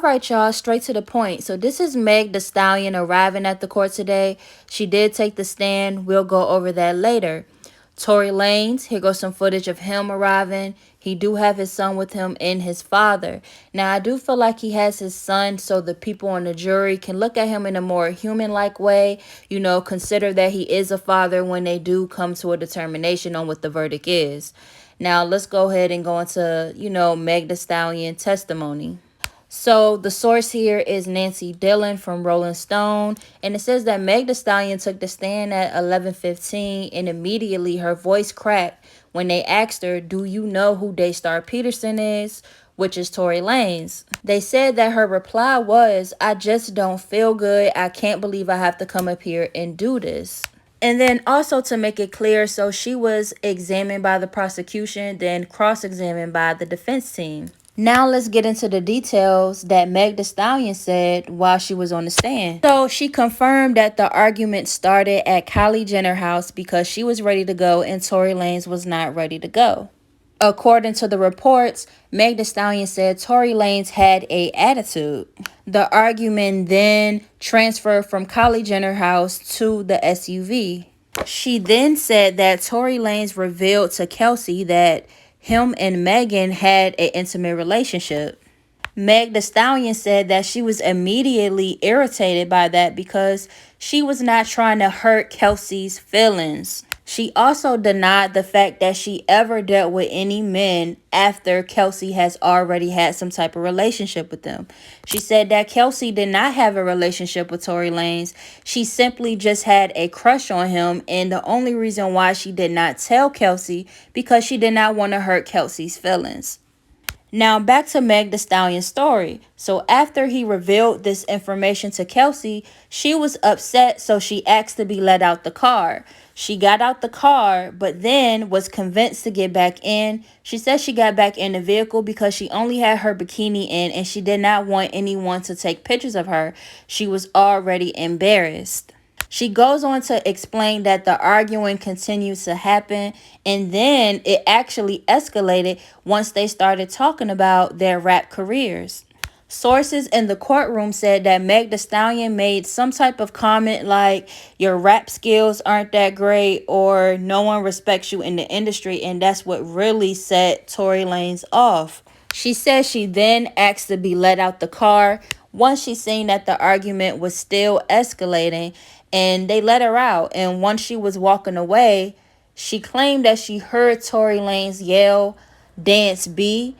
Alright, y'all, straight to the point. So this is Meg Thee Stallion arriving at the court today. She did take the stand. We'll go over that later. Tory Lanez, here goes some footage of him arriving. He do have his son with him and his father. Now, I do feel like he has his son so the people on the jury can look at him in a more human-like way. You know, consider that he is a father when they do come to a determination on what the verdict is. Now, let's go ahead and go into, Meg Thee Stallion testimony. So the source here is Nancy Dillon from Rolling Stone, and it says that Meg Thee Stallion took the stand at 11:15, and immediately her voice cracked when they asked her, "Do you know who Daystar Peterson is?" which is Tory Lanez. They said that her reply was, "I just don't feel good. I can't believe I have to come up here and do this." And then also to make it clear, so she was examined by the prosecution, then cross-examined by the defense team. Now let's get into the details that Meg Thee Stallion said while she was on the stand. So she confirmed that the argument started at Kylie Jenner's house because she was ready to go and Tory Lanez was not ready to go. According to the reports, Meg Thee Stallion said Tory Lanez had a attitude. The argument then transferred from Kylie Jenner's house to the SUV. She then said that Tory Lanez revealed to Kelsey that him and Megan had an intimate relationship. Meg Thee Stallion said that she was immediately irritated by that because she was not trying to hurt Kelsey's feelings. She also denied the fact that she ever dealt with any men after Kelsey has already had some type of relationship with them. She said that Kelsey did not have a relationship with Tory Lanez. She simply just had a crush on him, and the only reason why she did not tell Kelsey because she did not want to hurt Kelsey's feelings. Now back to Meg Thee Stallion's story. So after he revealed this information to Kelsey, she was upset, so she asked to be let out the car. She got out the car, but then was convinced to get back in. She said she got back in the vehicle because she only had her bikini in and she did not want anyone to take pictures of her. She was already embarrassed. She goes on to explain that the arguing continued to happen, and then it actually escalated once they started talking about their rap careers. Sources in the courtroom said that Meg Thee Stallion made some type of comment like, "Your rap skills aren't that great," or "No one respects you in the industry," and that's what really set Tory Lanez off. She said she then asked to be let out the car once she seen that the argument was still escalating, and they let her out. And once she was walking away, she claimed that she heard Tory Lanez yell, "Dance B."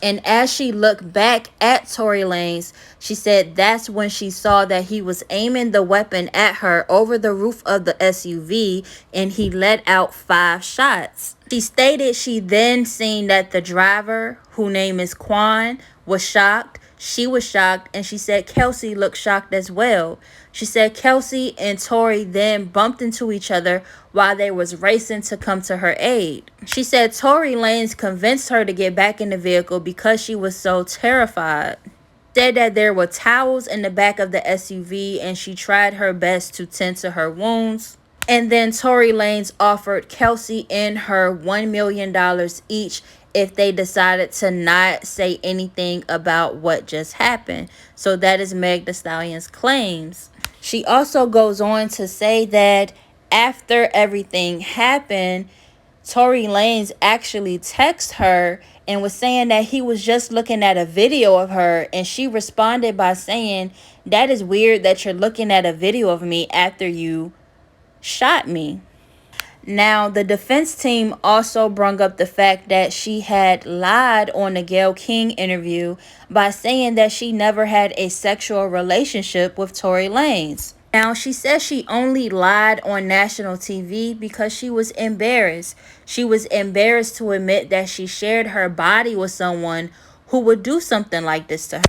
And as she looked back at Tory Lanez, she said that's when she saw that he was aiming the weapon at her over the roof of the SUV, and he let out 5 shots. She stated she then seen that the driver, whose name is Quan, was shocked. She was shocked, and she said Kelsey looked shocked as well. She said Kelsey and Tory then bumped into each other while they was racing to come to her aid. She said Tory Lanez convinced her to get back in the vehicle because she was so terrified. Said that there were towels in the back of the SUV and she tried her best to tend to her wounds. And then Tory Lanez offered Kelsey and her $1 million each if they decided to not say anything about what just happened. So that is Meg Thee Stallion's claims. She also goes on to say that after everything happened, Tory Lanez actually texted her and was saying that he was just looking at a video of her, and she responded by saying, "That is weird that you're looking at a video of me after you shot me." Now, the defense team also brought up the fact that she had lied on the Gayle King interview by saying that she never had a sexual relationship with Tory Lanez. Now, she says she only lied on national TV because she was embarrassed. She was embarrassed to admit that she shared her body with someone who would do something like this to her.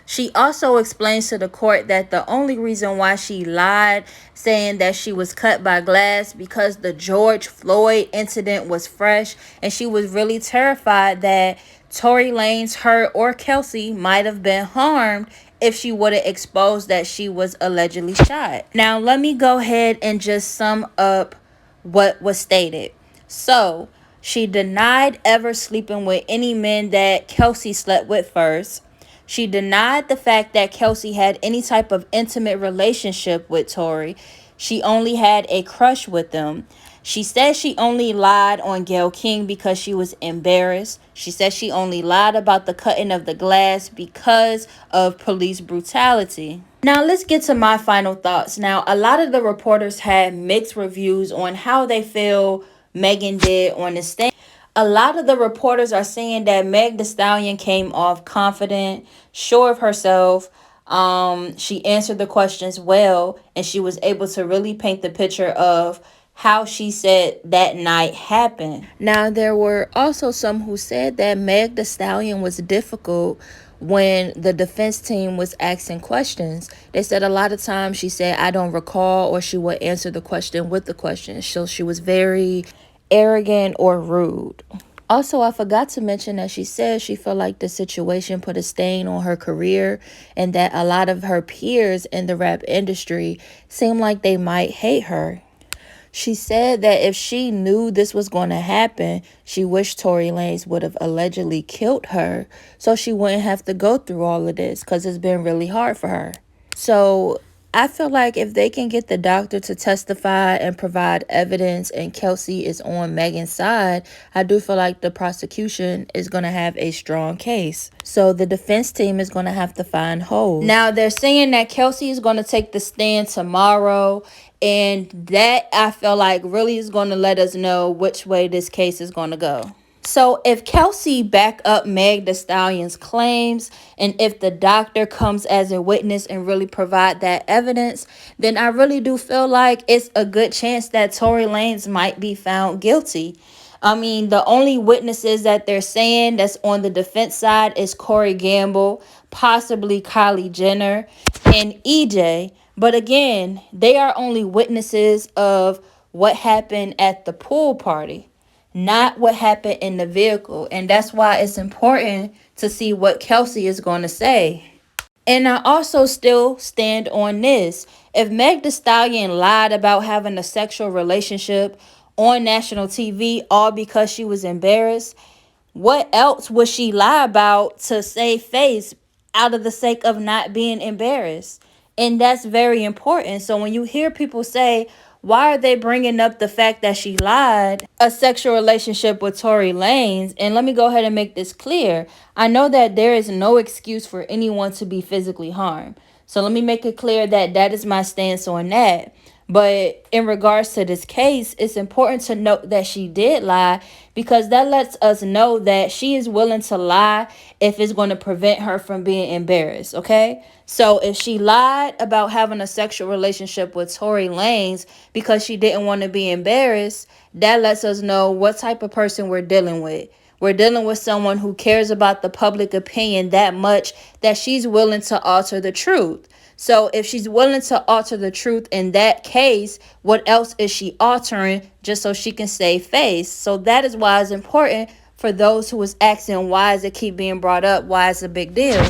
She also explains to the court that the only reason why she lied, saying that she was cut by glass, because the George Floyd incident was fresh, and she was really terrified that Tory Lanez, her, or Kelsey might have been harmed if she would have exposed that she was allegedly shot. Now, let me go ahead and just sum up what was stated. So, she denied ever sleeping with any men that Kelsey slept with first. She denied the fact that Kelsey had any type of intimate relationship with Tory. She only had a crush with them. She said she only lied on Gayle King because she was embarrassed. She said she only lied about the cutting of the glass because of police brutality. Now, let's get to my final thoughts. Now, a lot of the reporters had mixed reviews on how they feel Megan did on the stand. A lot of the reporters are saying that Meg Thee Stallion came off confident, sure of herself. She answered the questions well, and she was able to really paint the picture of how she said that night happened. Now, there were also some who said that Meg Thee Stallion was difficult when the defense team was asking questions. They said a lot of times she said, I don't recall, or she would answer the question with the question. So she was very arrogant or rude. Also, I forgot to mention that she said she felt like the situation put a stain on her career and that a lot of her peers in the rap industry seemed like they might hate her. She said that if she knew this was going to happen, she wished Tory Lanez would have allegedly killed her so she wouldn't have to go through all of this because it's been really hard for her. So I feel like if they can get the doctor to testify and provide evidence and Kelsey is on Megan's side, I do feel like the prosecution is going to have a strong case. So the defense team is going to have to find holes. Now they're saying that Kelsey is going to take the stand tomorrow, and that I feel like really is going to let us know which way this case is going to go. So if Kelsey back up Meg Thee Stallion's claims, and if the doctor comes as a witness and really provide that evidence, then I really do feel like it's a good chance that Tory Lanez might be found guilty. I mean, the only witnesses that they're saying that's on the defense side is Corey Gamble, possibly Kylie Jenner, and EJ. But again, they are only witnesses of what happened at the pool party, not what happened in the vehicle. And that's why it's important to see what Kelsey is going to say. And I also still stand on this. If Meg Thee Stallion lied about having a sexual relationship on national TV all because she was embarrassed, what else would she lie about to save face out of the sake of not being embarrassed? And that's very important. So when you hear people say, why are they bringing up the fact that she lied a sexual relationship with Tory Lanez? And let me go ahead and make this clear. I know that there is no excuse for anyone to be physically harmed. So let me make it clear that that is my stance on that. But in regards to this case, it's important to note that she did lie, because that lets us know that she is willing to lie if it's going to prevent her from being embarrassed, okay? So if she lied about having a sexual relationship with Tory Lanez because she didn't want to be embarrassed, that lets us know what type of person we're dealing with. We're dealing with someone who cares about the public opinion that much that she's willing to alter the truth. So if she's willing to alter the truth in that case, what else is she altering just so she can save face? So that is why it's important for those who is asking, why does it keep being brought up? Why is it a big deal?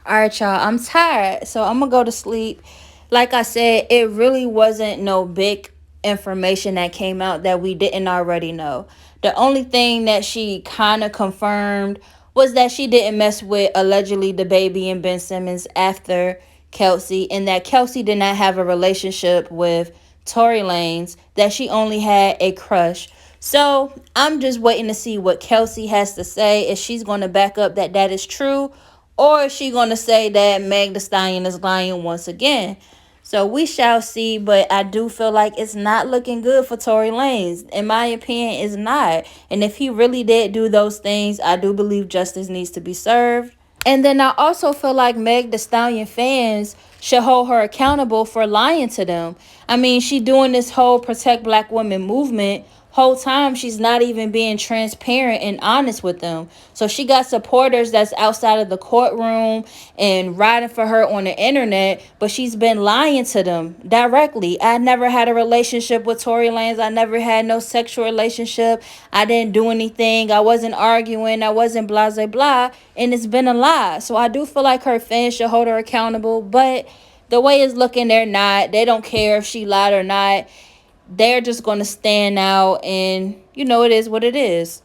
All right, y'all, I'm tired, so I'm going to go to sleep. Like I said, it really wasn't no big information that came out that we didn't already know. The only thing that she kind of confirmed was that she didn't mess with allegedly the baby and Ben Simmons after Kelsey, and that Kelsey did not have a relationship with Tory Lanez, that she only had a crush. So I'm just waiting to see what Kelsey has to say, if she's going to back up that that is true, or is she going to say that Meg Thee Stallion is lying once again. So we shall see, but I do feel like it's not looking good for Tory Lanez. In my opinion, it's not. And if he really did do those things, I do believe justice needs to be served. And then I also feel like Meg Thee Stallion fans should hold her accountable for lying to them. I mean, she doing this whole protect black women movement. Whole time she's not even being transparent and honest with them. So she got supporters that's outside of the courtroom and riding for her on the internet, but she's been lying to them directly. I never had a relationship with Tory Lanez. I never had no sexual relationship. I didn't do anything. I wasn't arguing. I wasn't blah, blah, blah. And it's been a lie. So I do feel like her fans should hold her accountable. But the way it's looking, they're not. They don't care if she lied or not. They're just going to stand out, and you know, it is what it is.